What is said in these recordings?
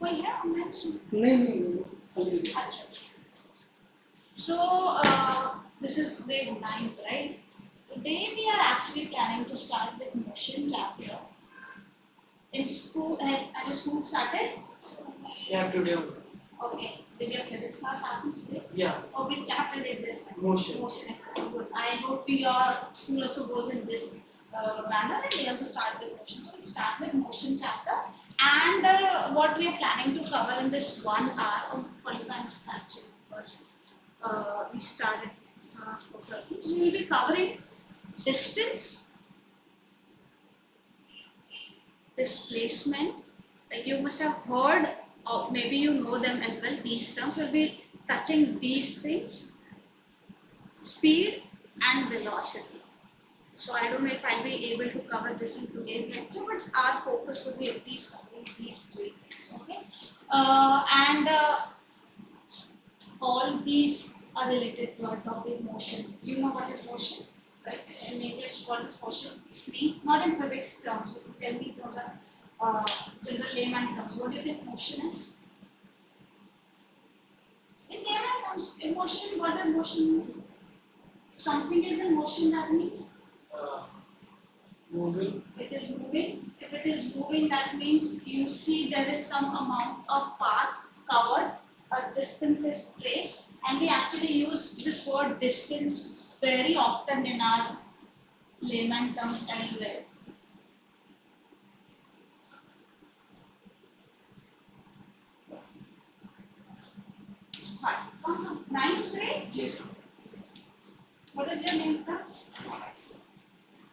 कोई है online student? नहीं अच्छा. So this is grade 9th, right? Today we are actually planning to start with motion chapter. In school, have your school started? Yeah, today. Okay. Did your physics class happen today? Yeah. Oh, which chapter did this? Motion. Motion exercise. Good. I hope your school also goes in this manner and they also start with motion. So we start with motion chapter, and what we are planning to cover in this 1 hour or 45 minutes actually, because we started for 30. So we will be covering distance, displacement. Like you must have heard, or maybe you know them as well. These terms will be touching these things, speed and velocity. So I don't know if I'll be able to cover this in today's lecture, but our focus would be at least covering these 3 things. Okay, and all these are related to our topic motion. You know what is motion, right? In English, what is motion means? Not in physics terms. So tell me those are general layman terms. What do you think motion is? In layman terms, in motion, what does motion means? Something is in motion, that means Moving. it is moving. If it is moving, that means you see there is some amount of path covered, a distance is traced, and we actually use this word distance very often in our layman terms as well. Hi, from 9th grade? Yes. What is your name, sir?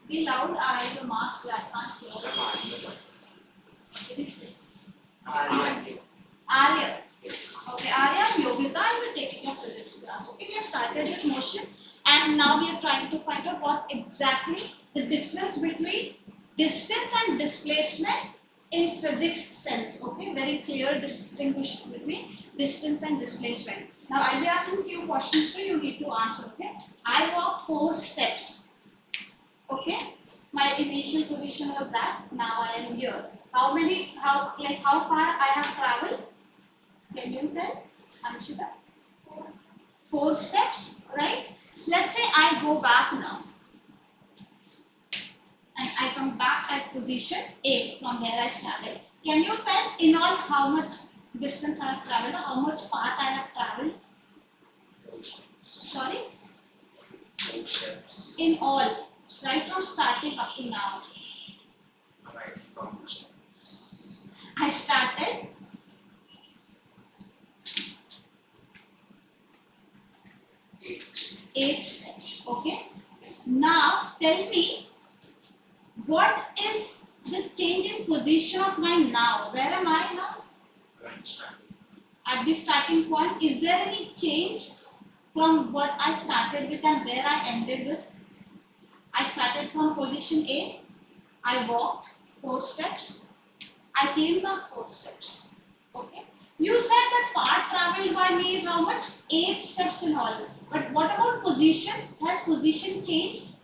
Be loud, I have a mask, I can't hear. What did he say? Arya. Okay, Arya, I'm Yogita, I will be taking your physics class. Okay, we have started with motion, and now we are trying to find out what's exactly the difference between distance and displacement in physics sense. Okay, very clear distinction between distance and displacement. Now I'll be asking few questions to you, need to answer. Okay, I walk 4 steps. Okay, my initial position was that, now I am here. How far I have traveled? Can you tell, Anshita? 4 steps, right? Let's say I go back now, and I come back at position A from where I started. Can you tell in all how much distance I have traveled, or how much path I have traveled? Sorry? In all, right from starting up to now. I started 8 steps. Okay. Now tell me, what is the change in position of my now? Where am I now? At the starting point. Is there any change from what I started with and where I ended with? I started from position A. I walked 4 steps. I came back 4 steps. Okay. You said that path traveled by me is how much? 8 steps in all. But what about position? Has position changed?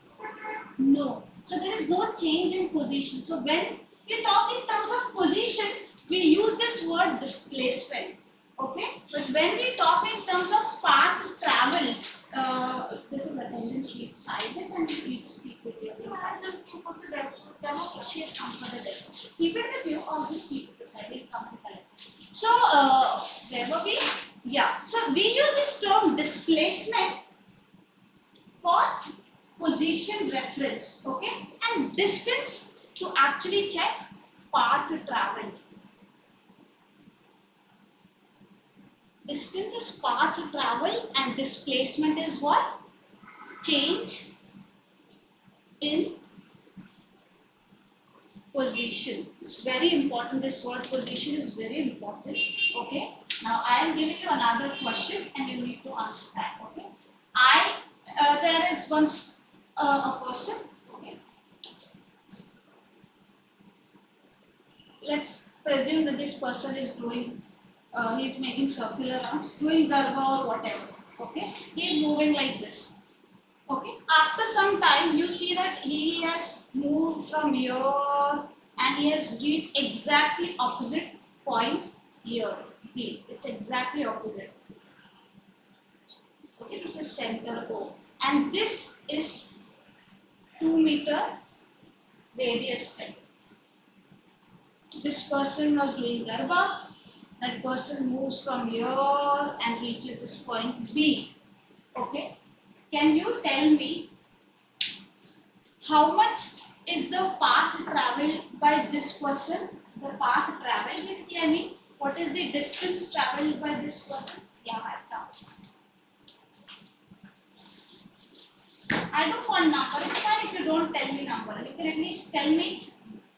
No. So there is no change in position. So when we talk in terms of position, we use this word displacement. Okay. But when we talk in terms of path traveled, this is attendance sheet, side it and you just keep it here. She has come for the demo. Keep it with you or just keep it aside. We'll come and collect. So, where were we? Yeah. So, we use this term displacement for position reference. Okay. And distance to actually check path traveled. Distance is path traveled and displacement is what? Change in position. It's very important. This word position is very important. Okay. Now I am giving you another question and you need to answer that. Okay. There is once a person. Okay. Let's presume that this person is doing. He's making circular rounds, doing garba or whatever. Okay. He is moving like this. Okay. After some time, you see that he has moved from here and he has reached exactly opposite point here. B. It's exactly opposite. Okay, this is center O. And this is 2-meter radius. This person was doing Garba. That person moves from here and reaches this point B. Okay. Can you tell me how much is the path traveled by this person? The path traveled, basically, I mean, what is the distance traveled by this person? Yeah, I've done. I don't want number. It's fine if you don't tell me number. You can at least tell me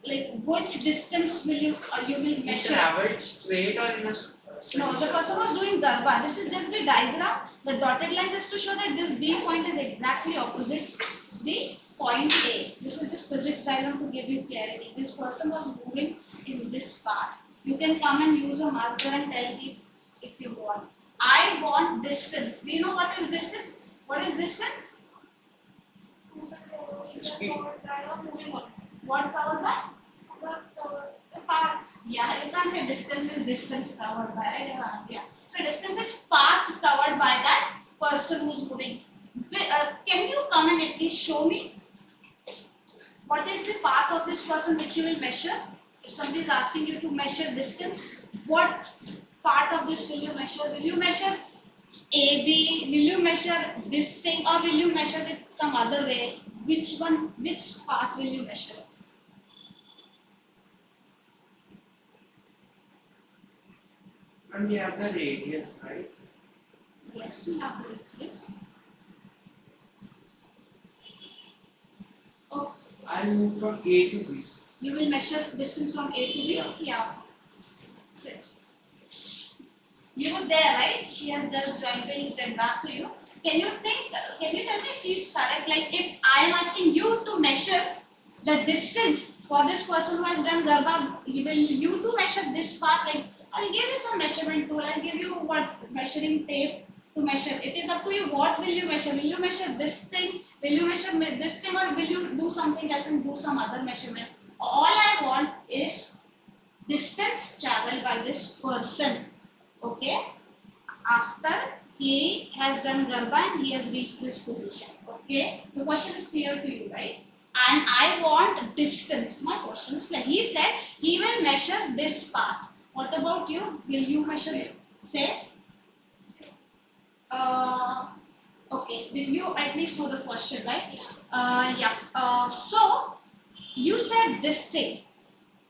like which distance will you will measure. Traveled straight or in a no, the person was doing Garba. This is just the diagram. The dotted line just to show that this B point is exactly opposite the point A. This is just physics diagram to give you clarity. This person was moving in this path. You can come and use a marker and tell me if you want. I want distance. Do you know what is distance? What is distance? speed. What covered by? The path. Yeah, you can't say distance is distance covered by, right? Yeah. So distance is path covered by that person who's moving. Can you come and at least show me what is the path of this person which you will measure? If somebody is asking you to measure distance, what part of this will you measure? Will you measure AB? Will you measure this thing, or will you measure it some other way? Which one? Which path will you measure? And we have the radius, right? Yes, we have the radius. Oh, I'll move from A to B. you will measure distance from A to B? Yeah. Sit. You were there, right? She has just joined me and back to you. Can you tell me if he's correct? Like if I am asking you to measure the distance for this person who has done Garba, will you to measure this path? Like I'll give you some measurement tool. I'll give you what measuring tape to measure. It is up to you. What will you measure? Will you measure this thing? Will you measure this thing, or will you do something else and do some other measurement? All I want is distance traveled by this person. Okay? After he has done Garba and he has reached this position. Okay? The question is clear to you, right? And I want distance. My question is clear. He said he will measure this path. What about you? Will you measure it? Say. Okay. Will you at least know the question, right? Yeah. So you said this thing,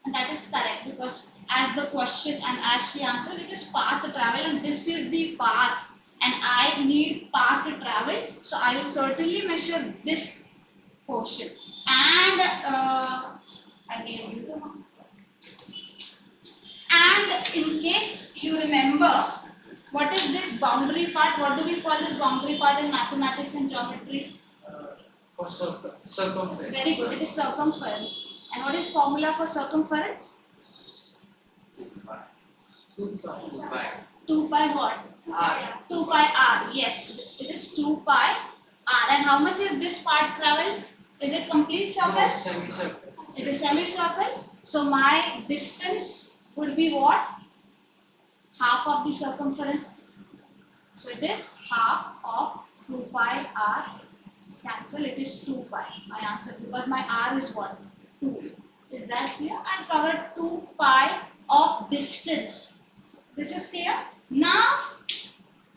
and that is correct because as the question and as she answered, it is path to travel, and this is the path, and I need path to travel, so I will certainly measure this portion. And I gave you the one. And in case you remember, what is this boundary part? What do we call this boundary part in mathematics and geometry? For circumference. Very good. It is circumference. And what is formula for circumference? 2 pi. 2 pi what? R. 2 pi r. Yes, it is 2 pi r. And how much is this part traveled? Is it complete circle? No, semicircle. It is semicircle. So my distance would be what? Half of the circumference. So it is half of 2 pi r. Cancel. It is 2 pi. My answer, because my r is what? 2. Is that clear? I covered 2 pi of distance. This is clear. Now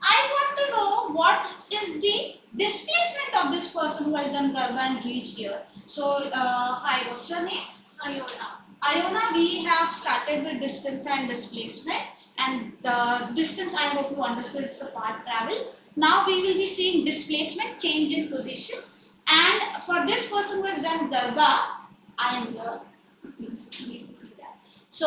I want to know what is the displacement of this person who has done Garba and reached here. So hi, what's your name? Iona. Iona, we have started with distance and displacement, and the distance, I hope you understood, it's the path travel. Now we will be seeing displacement, change in position, and for this person who has done Garba, I am here. You need to see that. So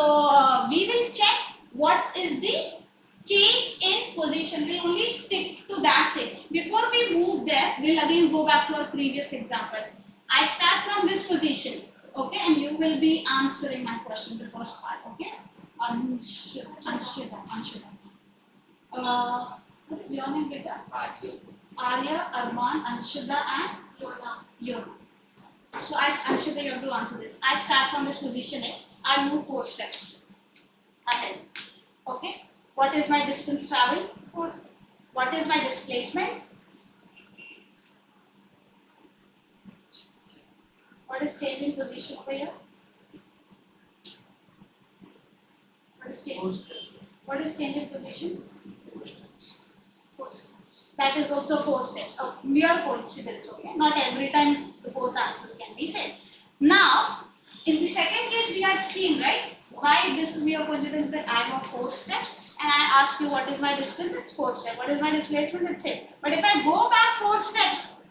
we will check what is the change in position. We'll only stick to that thing. Before we move there, we'll again go back to our previous example. I start from this position, okay, and you will be answering my question, the first part, okay? Anshida. What is your name, beta? Arya, Arman, Anshida, and Yona. So Anshida, you have to answer this. I start from this position, I move 4 steps ahead. Okay. What is my distance traveled? 4. What is my displacement? What is change in position over here? What is change? What is change in position? 4 steps. That is also 4 steps. A mere coincidence, okay? Not every time the both answers can be said. Now, in the second case, we had seen, right? Why this is mere coincidence that I have 4 steps and I ask you what is my distance? It's 4 steps. What is my displacement? It's same. But if I go back 4 steps,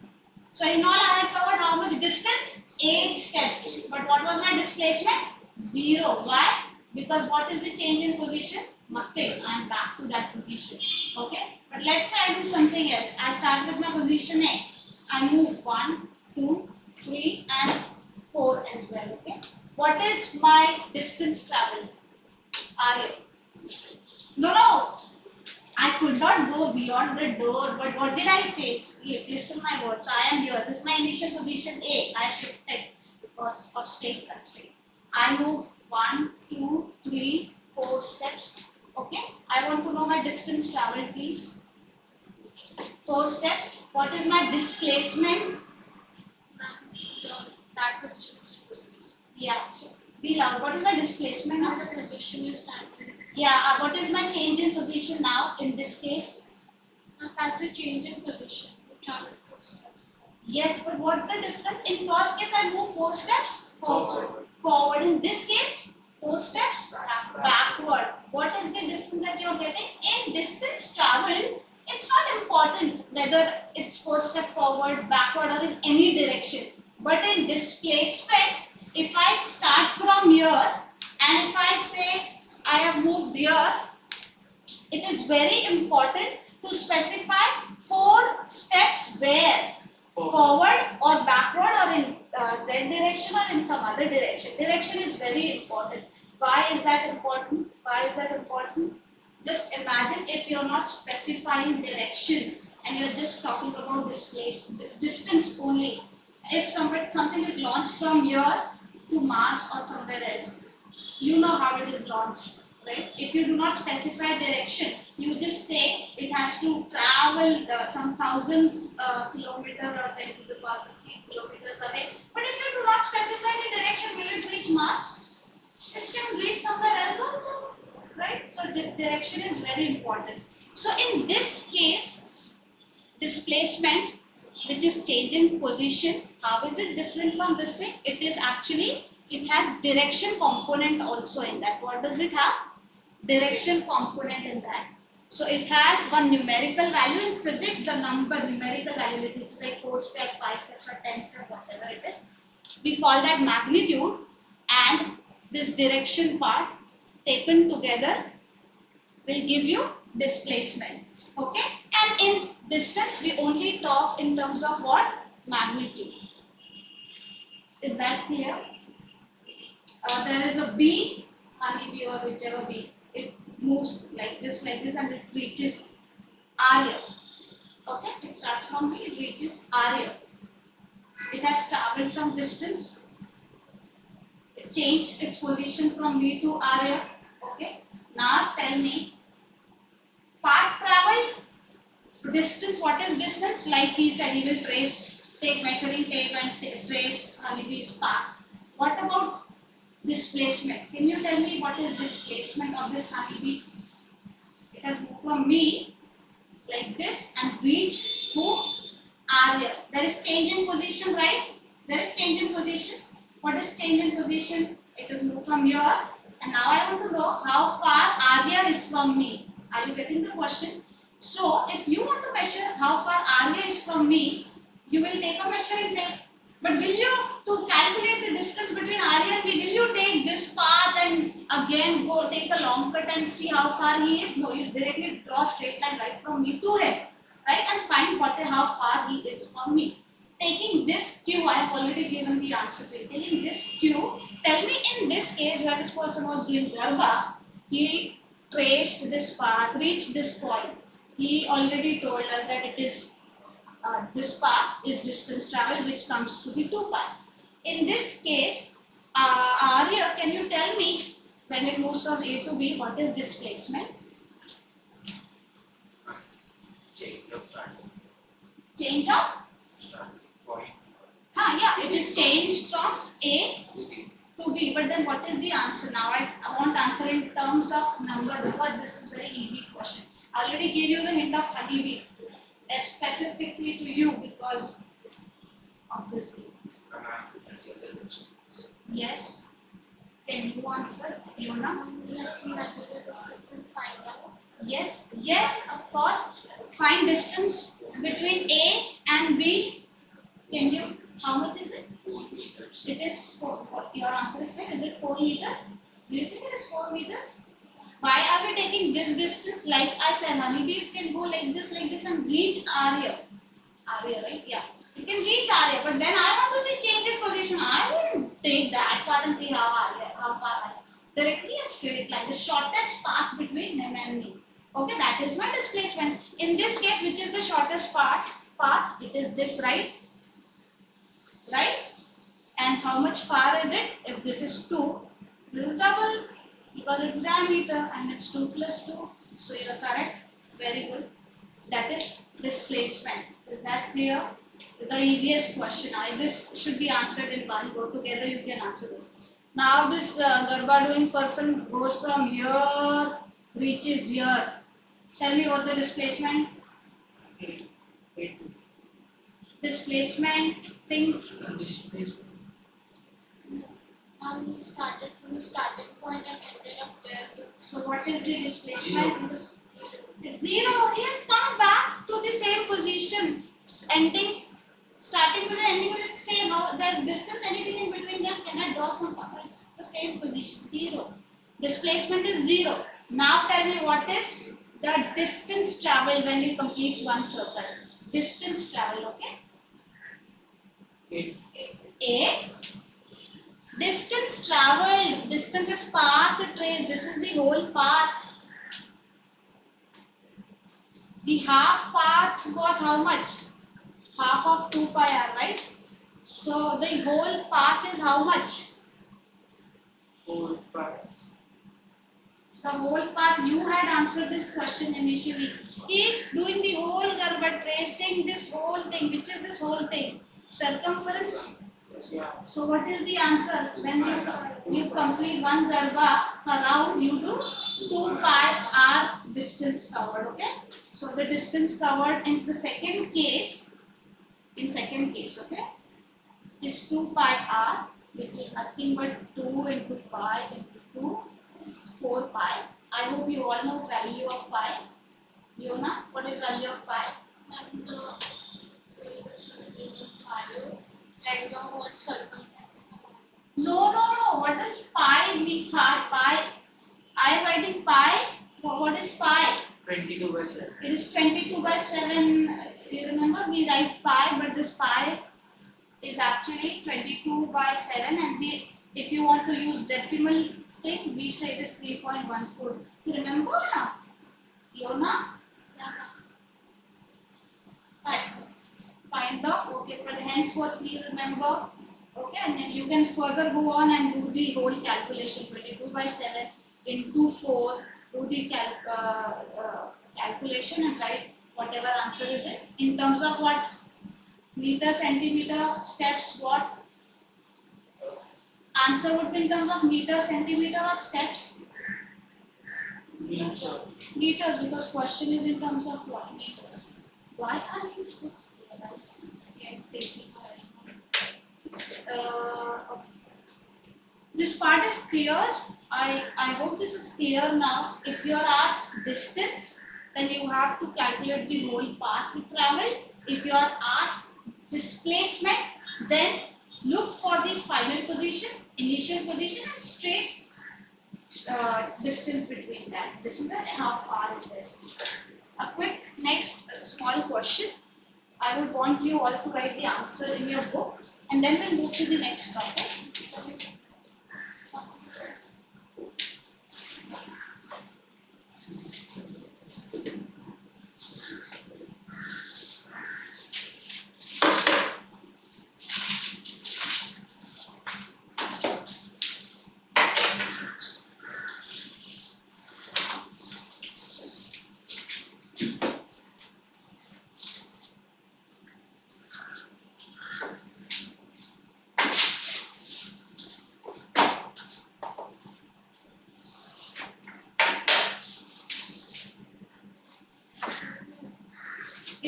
so in all I had covered how much distance? 8 steps. But what was my displacement? 0. Why? Because what is the change in position? Nothing. I am back to that position. Okay. But let's say I do something else. I start with my position A. I move 1, 2, 3 and 4 as well. Okay. What is my distance traveled? Arya. No. I could not go beyond the door, but what did I say? Listen my words. So I am here. This is my initial position A. I shifted because of space constraint. I move 1, 2, 3, 4 steps. Okay. I want to know my distance traveled, please. 4 steps. What is my displacement? That position is displacement. Yeah. So be loud. What is my displacement now? The position you stand in. Yeah. What is my change in position now in this case? That's a change in position. You travel 4 steps. Yes, but what's the difference? In first case, I move 4 steps Forward. forward. In this case, 4 steps backward. What is the difference that you're getting? In distance traveled, it's not important whether it's 4 step forward, backward, or in any direction. But in displacement, if I start from here and if I say I have moved here, it is very important to specify 4 steps where? Forward or backward or in Z direction or in some other direction. Direction is very important. Why is that important? Why is that important? Just imagine if you're not specifying direction and you're just talking about distance only. If something is launched from here to Mars or somewhere else, you know how it is launched, right? If you do not specify direction, you just say it has to travel some thousands kilometers or 10 to the power 15 kilometers away. But if you do not specify the direction, will it reach Mars? It can reach somewhere else also, right? So the direction is very important. So in this case, displacement, which is change in position, how is it different from this thing? It is actually, it has direction component also in that. What does it have? Direction component in that. So it has one numerical value. In physics, the numerical value, which is like 4 steps, 5 steps or 10 steps, whatever it is. We call that magnitude, and this direction part taken together will give you displacement. Okay. And in distance, we only talk in terms of what? Magnitude. Is that clear? There is a bee, honeybee or whichever bee. It moves like this, and it reaches Arya. Okay, it starts from B, it reaches Arya. It has traveled some distance. It changed its position from B to Arya. Okay, now tell me, path traveled, distance. What is distance? Like he said, he will take measuring tape and trace honeybee's path. What about displacement? Can you tell me what is displacement of this honeybee? It has moved from me like this and reached who? Arya. There is change in position, right? There is change in position. What is change in position? It has moved from here, and now I want to know how far Arya is from me. Are you getting the question? So if you want to measure how far Arya is from me, you will take a measuring tape. But will you, to calculate the distance between Arya and me, will you take this path and again go take a long cut and see how far he is? No, you directly draw a straight line right from me to him, right? And find how far he is from me. Taking this Q, I have already given the answer to it. Taking this Q, tell me in this case where this person was doing Garba, he traced this path, reached this point. He already told us that it is this path is distance traveled, which comes to be 2 pi. In this case, Arya, can you tell me when it moves from A to B, what is displacement? Change of starting Change of? point Yeah, it is changed from A to B. to B. But then what is the answer? Now I want answer in terms of number because this is very easy question. I already gave you the hint of honeybee, specifically to you because obviously. Yes. Can you answer, Yona? We have to measure the distance and find out. Yes, yes, of course. Find distance between A and B. Can you? How much is it? 4 meters. It is 4. Your answer is same. Is it 4 meters? Do you think it is 4 meters? Why are we taking this distance? Like I said, honeybee can go like this and reach area. Area, right? Yeah. It can reach area, but when I want to see change in position, I will take that part and see how far area. Directly a straight line, the shortest path between him and me. Okay, that is my displacement. In this case, which is the shortest path? It is this, right? Right? And how much far is it? If this is 2, this is double because it's diameter and it's 2 plus 2. So you are correct. Very good. That is displacement. Is that clear? The easiest question. This should be answered in one go. Together you can answer this. Now this Garba doing person goes from here, reaches here. Tell me what's the displacement? Displacement thing. Displacement. And we started from the starting point and ended up there. So what is the displacement? Zero. It's 0. He has come back to the same position. Ending, starting with the ending with the same. Now there's distance, anything in between them. Can I draw some? It's the same position. 0. Displacement is 0. Now tell me what is the distance traveled when it completes one circle. Distance traveled, okay? A. Distance traveled. Distance is path traced. This is the whole path. The half path was how much? Half of 2 pi r, right? So the whole path is how much? 4 pi. The whole path, you had answered this question initially. He is doing the whole Garba, tracing this whole thing. Which is this whole thing? Circumference. Yeah. So what is the answer? When you complete one Garba around, you do 2 pi r distance covered, okay? So the distance covered in the second case, okay, is 2 pi r, which is nothing but 2 into pi into 2, which is 4 pi. I hope you all know value of pi. Yona, what is value of pi? And the radius will be 5. Like the whole circumference. No. What does pi mean? Pi. I am writing pi. What is pi? 22 by 7. It is 22 by 7. You remember we write pi, but this pi is actually 22 by 7. And if you want to use decimal thing, we say it is 3.14. You remember now? Yona? Kind of. Okay, but henceforth please remember. Okay, and then you can further go on and do the whole calculation. 22 by 7 into 4. Do the calculation and write whatever answer is it. In terms of what? Meter, centimeter, steps, what? Answer would be in terms of meter, centimeter or steps? Meters. Meters, because question is in terms of what? Meters. Why are you so scared? I'm so scared taking okay. This part is clear. I hope this is clear now. If you are asked distance, then you have to calculate the whole path you traveled. If you are asked displacement, then look for the final position, initial position, and straight distance between that. This is how far it is. A quick next small question. I would want you all to write the answer in your book, and then we'll move to the next topic.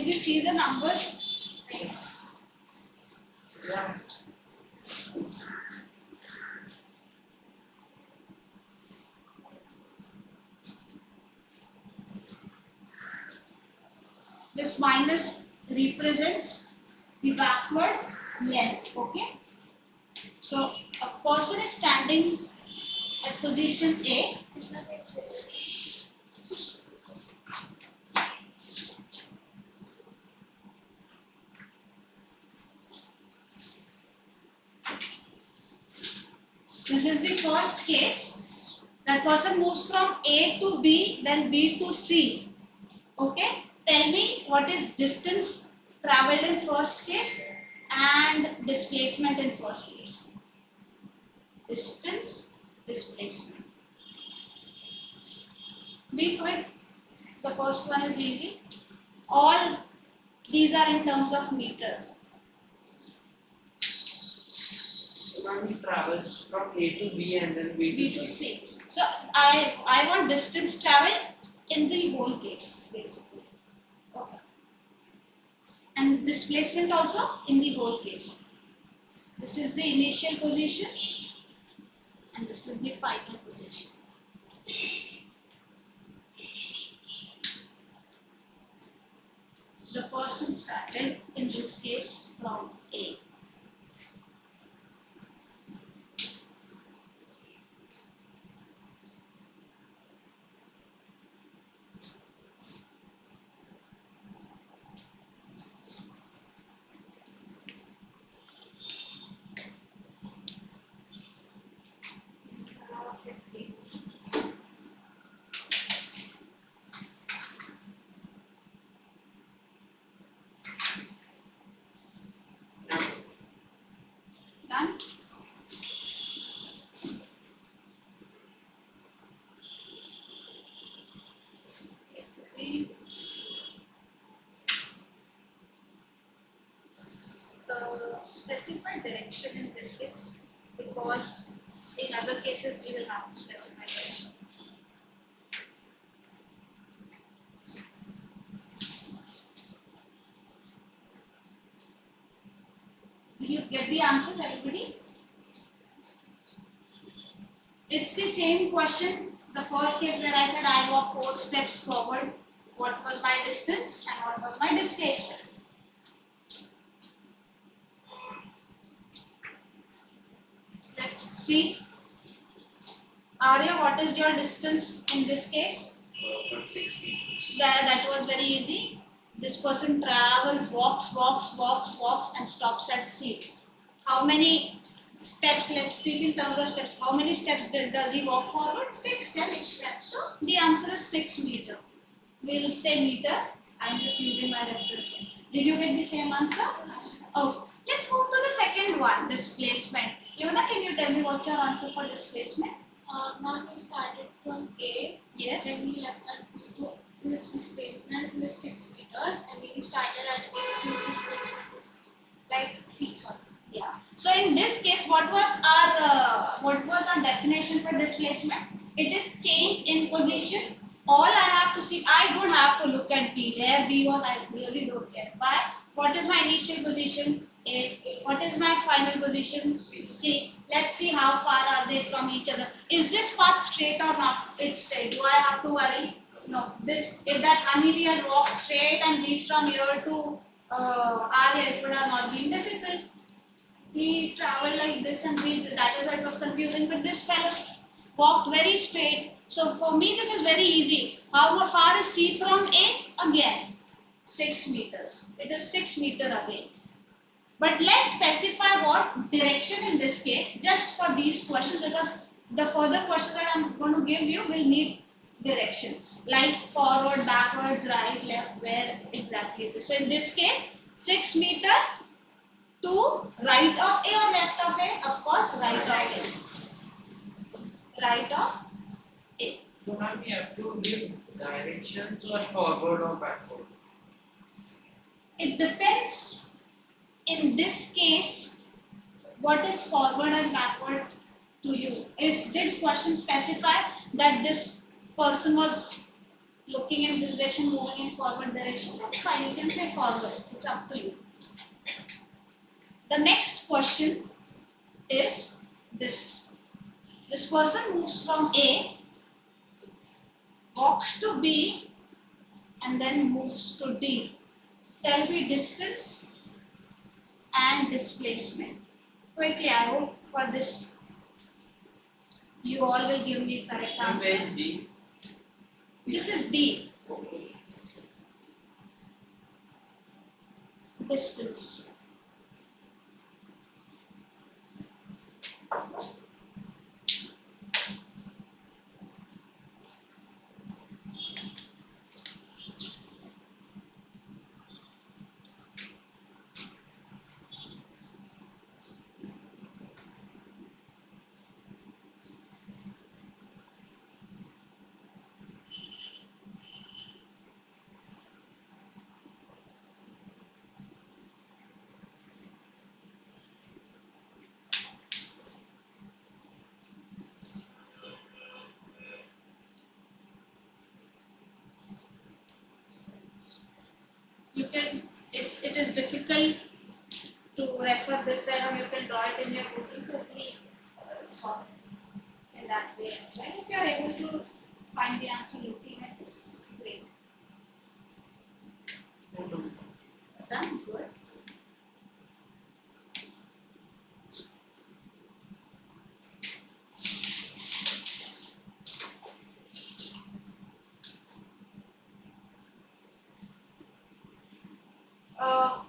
you see the numbers? Yeah. This minus represents the backward length. Okay. So a person is standing at position A. This is the first case. That person moves from A to B, then B to C. Okay. Tell me what is distance traveled in first case and displacement in first case. Distance, displacement. Be quick. The first one is easy. All these are in terms of meter. One travels from A to B and then B to C. So I want distance traveled in the whole case basically. Okay. And displacement also in the whole case. This is the initial position and this is the final position. The person started in this case from A. Done? Specify direction in this case because in other cases you will have to specify direction. Do you get the answers, everybody? It's the same question. The first case where I said I walk 4 steps forward. What was my distance and what was my displacement? Let's see. Arya, what is your distance in this case? 6 meters. That was very easy. This person travels, walks and stops at C. How many steps, let's speak in terms of steps. How many steps does he walk forward? 6 steps. So the answer is 6 meter. We'll say meter. I'm just using my reference. Did you get the same answer? Oh, let's move to the second one, displacement. Yona, can you tell me what's your answer for displacement? Now we started from A. Yes. Then we left at B to this displacement was 6 meters, and when we started at A, so this displacement was like C. Sorry. Yeah. So in this case, what was our definition for displacement? It is change in position. All I have to see, I don't have to look at B. Where B was, I really don't care. Why? What is my initial position? A. What is my final position? C. Let's see how far are they from each other. Is this path straight or not? It's straight. Do I have to worry? No. This, if that honeybee had walked straight and reached from here to Arya, it would have not been difficult. He traveled like this and that is why it was confusing. But this fellow walked very straight. So for me, this is very easy. How far is C from A? Again, 6 meters. It is 6 meters away. But let's specify what direction in this case, just for these questions, because the further questions that I'm going to give you will need direction, like forward, backwards, right, left, where exactly it is. So in this case, 6 meters to right of A or left of A? Of course, right of A. Right of A. So now we have to give directions or forward or backward. It depends. In this case, what is forward and backward to you? Did question specify that this person was looking in this direction, moving in forward direction, that's fine. You can say forward. It's up to you. The next question is this. This person moves from A, walks to B, and then moves to D. Tell me distance and displacement. Quickly, I hope for this you all will give me correct answer. Where is D? This is D. Okay. Distance. You can, if it is difficult to refer this down, you can draw it in your book and quickly solve in that way as well. If you are able to find the answer looking at this, it's great. Done? Good.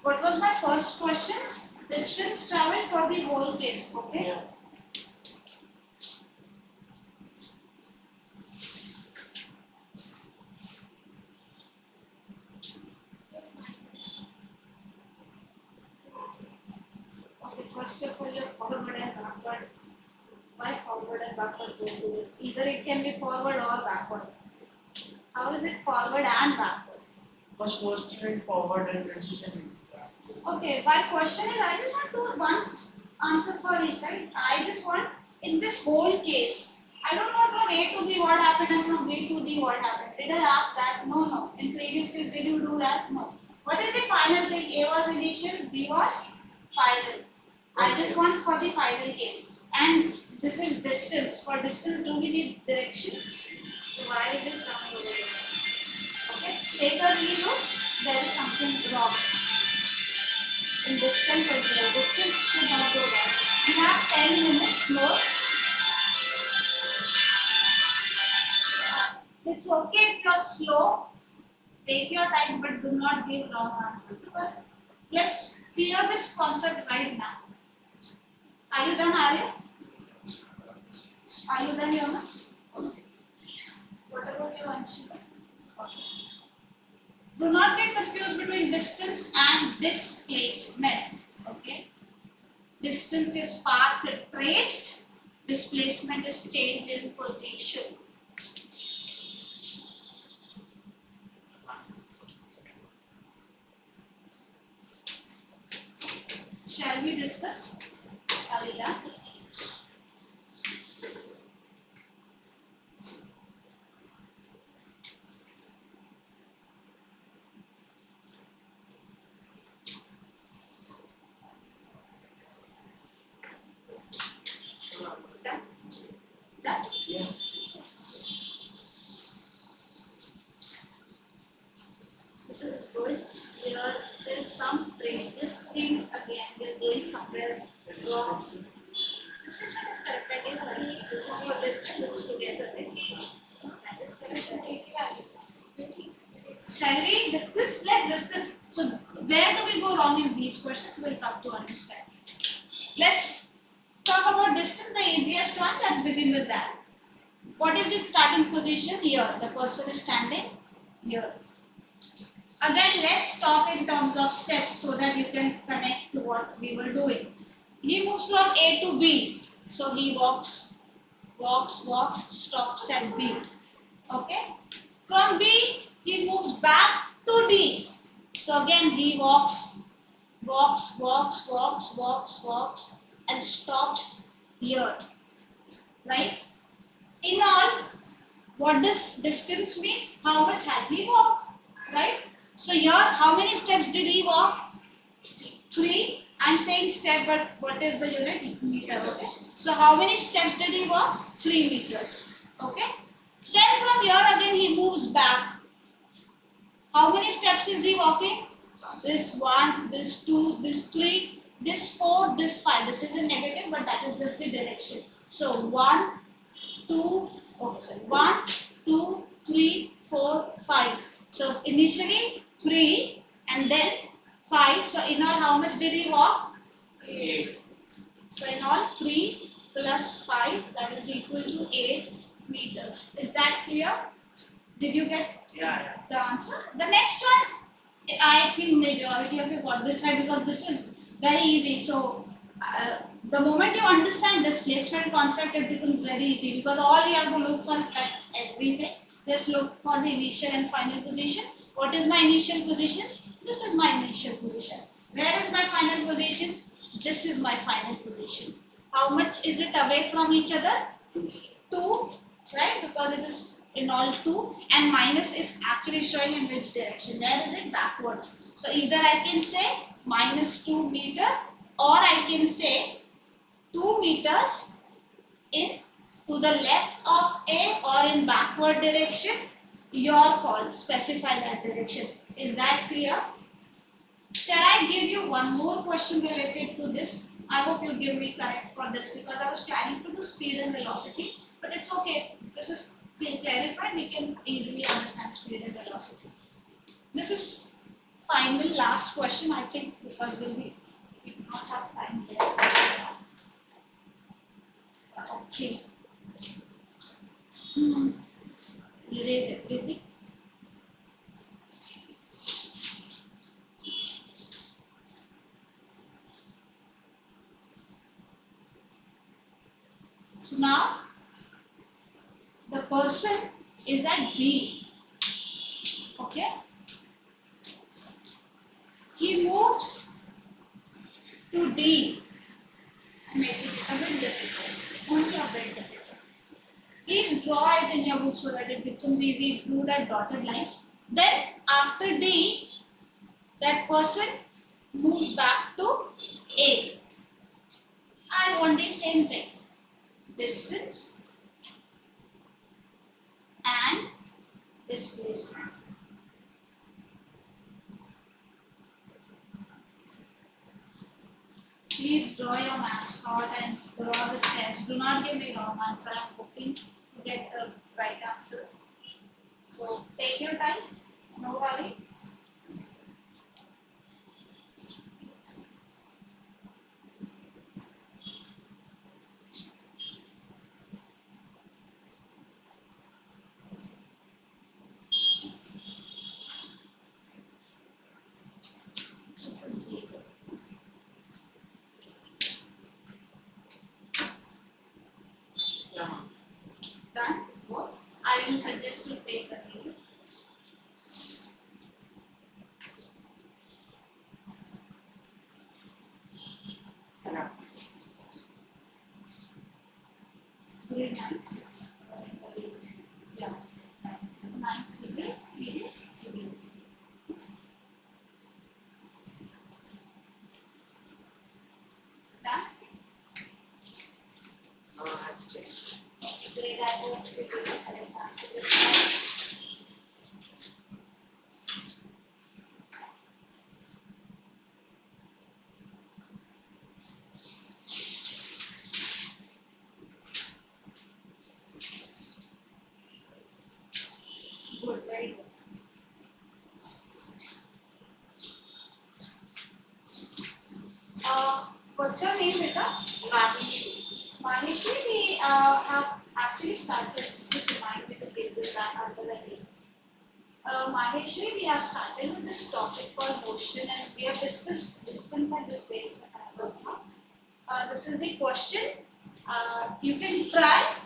What was my first question? Distance traveled for the whole case, okay? Yeah. Okay, first of all, your forward and backward. Why forward and backward both do this? Either it can be forward or backward. How is it forward and backward? First question forward and then Okay, my question is, I just want to one answer for each, right? I just want, in this whole case, I don't know from A to B what happened and from B to D what happened. Did I ask that? No, no. In previous case, did you do that? No. What is the final thing? A was initial, B was final. I just want for the final case. And this is distance. For distance, do we need direction? So why is it coming over here? Okay, take a relook. There is something wrong. In distance as well. Distance should not go there. We have 10 minutes more. It's okay if you're slow. Take your time, but do not give wrong answer, because let's clear this concept right now. Are you done, Arya? Are you done, Yona? Okay. What about you, Anshika? Okay. Do not get confused between distance and displacement. Okay. Distance is path traced. Displacement is change in position. Shall we discuss? Are we done? Done? Done? yeah. This is good. Here there is some train. Just think again. We are going somewhere wrong. Displacement is correct. Again, this is your distance together. That is correct. Easy value. Shall we discuss? Let's discuss. So, where do we go wrong in these questions? We'll come to understand. Let's talk about distance, the easiest one. Let's begin with that. What is the starting position? Here. The person is standing here. Again, let's talk in terms of steps so that you can connect to what we were doing. He moves from A to B. So he walks, stops at B. Okay. From B, he moves back to D. So again, he walks, and stops here. Right? In all, What does distance mean? How much has he walked? Right? So here, how many steps did he walk? 3. I'm saying step, but what is the unit? Meter. Okay. So how many steps did he walk? 3 meters. Okay. Then from here again he moves back. How many steps is he walking? This 1, this 2, this 3, this 4, this 5. This is a negative, but that is just the direction. So 1, 2, okay, sorry. 1, 2, 3, 4, 5. So initially 3 and then 5. So in all, how much did he walk? 8. So in all, 3 plus 5, that is equal to 8 meters. Is that clear? Did you get the answer? The next one, I think majority of you got this right because this is very easy. So the moment you understand displacement concept, it becomes very easy because all you have to look for is that everything. Just look for the initial and final position. What is my initial position? This is my initial position. Where is my final position? This is my final position. How much is it away from each other? 2, right? Because it is in all 2 and minus is actually showing in which direction. Where is it? Backwards. So either I can say minus 2 meter or I can say 2 meters in to the left of A or in backward direction. Your call. Specify that direction. Is that clear? Shall I give you one more question related to this? I hope you give me correct for this because I was planning to do speed and velocity, but it's okay. If this is clarified, we can easily understand speed and velocity. This is final last question, I think, because we do not have time there. Okay. Erase everything. So now the person is at B. Okay. He moves to D. I'm making it a bit difficult. Only a bit difficult. Please draw it in your book so that it becomes easy through that dotted line. Then after D, that person moves back to A. I want the same thing. Distance and displacement. Please draw your mascot and draw the steps. Do not give me wrong answer. I'm hoping to get a right answer. So take your time. No worry. This is 0. Done? Go. I will suggest to take a leave. Grade 9. Yeah. 9 CBSE. Done? Great, I hope you will get a chance to this time. Good, very good. What's your name, Rita? Manishi, we have actually started, just remind me to give this back under the name. Maheshri, we have started with this topic called motion and we have discussed distance and displacement. This is the question. You can try.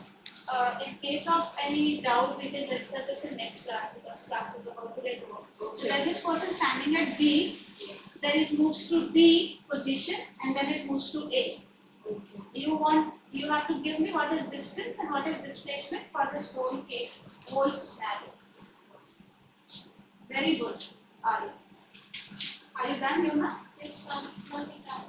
In case of any doubt, we can discuss this in next class because class is about to get over. So there's this person standing at B, then it moves to D position and then it moves to A. You want You have to give me what is distance and what is displacement for this whole case, whole scenario. Very good, Arya. Are you done, Yuna? It's one meter.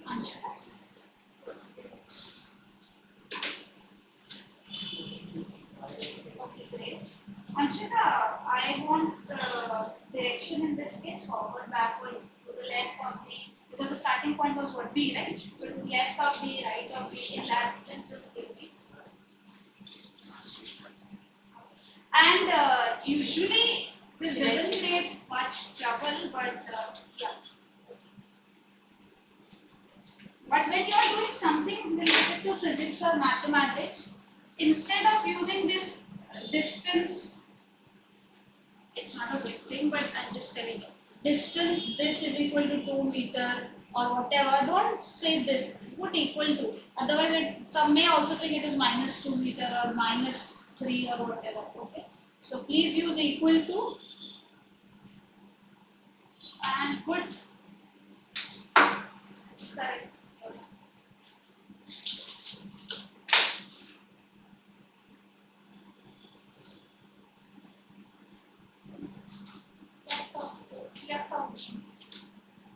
Anshika? Okay, great. Anshika, I want direction in this case, forward, backward, to the left of B, because the starting point was what, B, right? So to the left of B, right of B, in that sense is B. And usually this doesn't create much trouble, but yeah. But when you are doing something related to physics or mathematics, instead of using this distance, it's not a big thing, but I'm just telling you. Distance, this is equal to 2 meter or whatever. Don't say this, put equal to. Otherwise, some may also think it is minus 2 meter or minus 3 or whatever. Okay. So please use equal to and put. It's correct.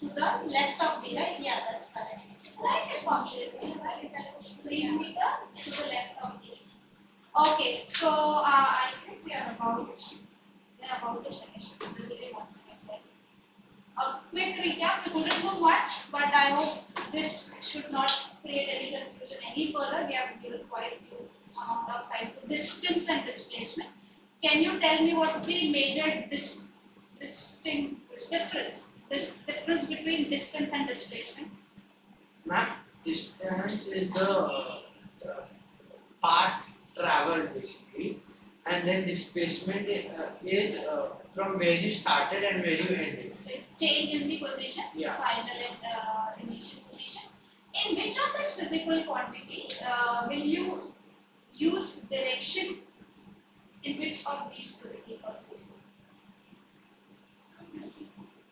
To the left of B, right? Yeah, that's correct. Like a function, 3 meters to the left of B. Okay, so I think we are about to finish. There's really one thing. A quick recap. We couldn't do much, but I hope this should not create any confusion any further. We have given quite a few amount of time to distance and displacement. Can you tell me what's the major difference between distance and displacement? Ma'am, distance is the path traveled basically, and then displacement is from where you started and where you ended. So it's change in the position, Yeah. final and initial position. In which of this physical quantity will you use direction? In which of these physical quantities?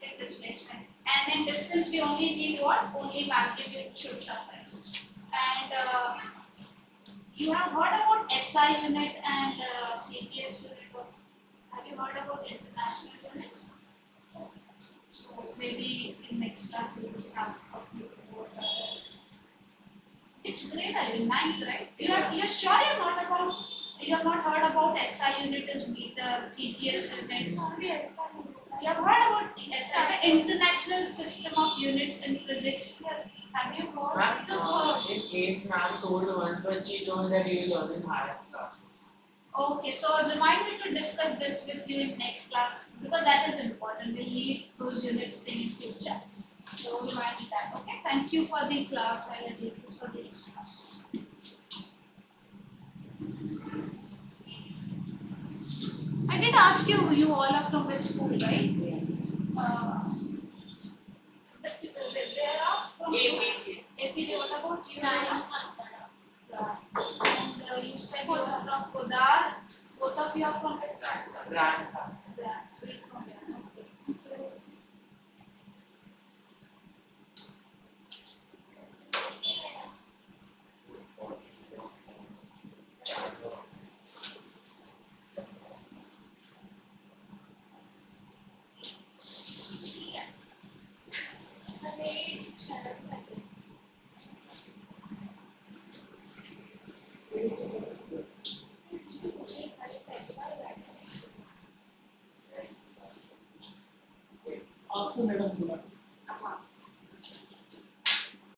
In displacement. And in distance we only need what? Only magnitude should suffice. And you have heard about SI unit and CGS unit also. Have you heard about international units? So maybe in next class we'll just have a few more. Which grade are you in? 9th, right? You're sure you have not heard about SI unit is meter, CGS units? You have heard about SI, International System of Units in Physics. Yes. Have you heard? Ma'am, in 8th, ma'am told once, but she told that you will learn in higher class. Okay, so remind me to discuss this with you in next class because that is important. We'll leave those units in future. So remind me that. Okay, thank you for the class. I will leave this for the next class. I did ask you, you all are from which school, right? Where are from? APJ. APJ, what about you? Nine. And you said you are from Kodar. Both of you are from which? Branch. Yeah, three from there. Okay. आपको madam बोला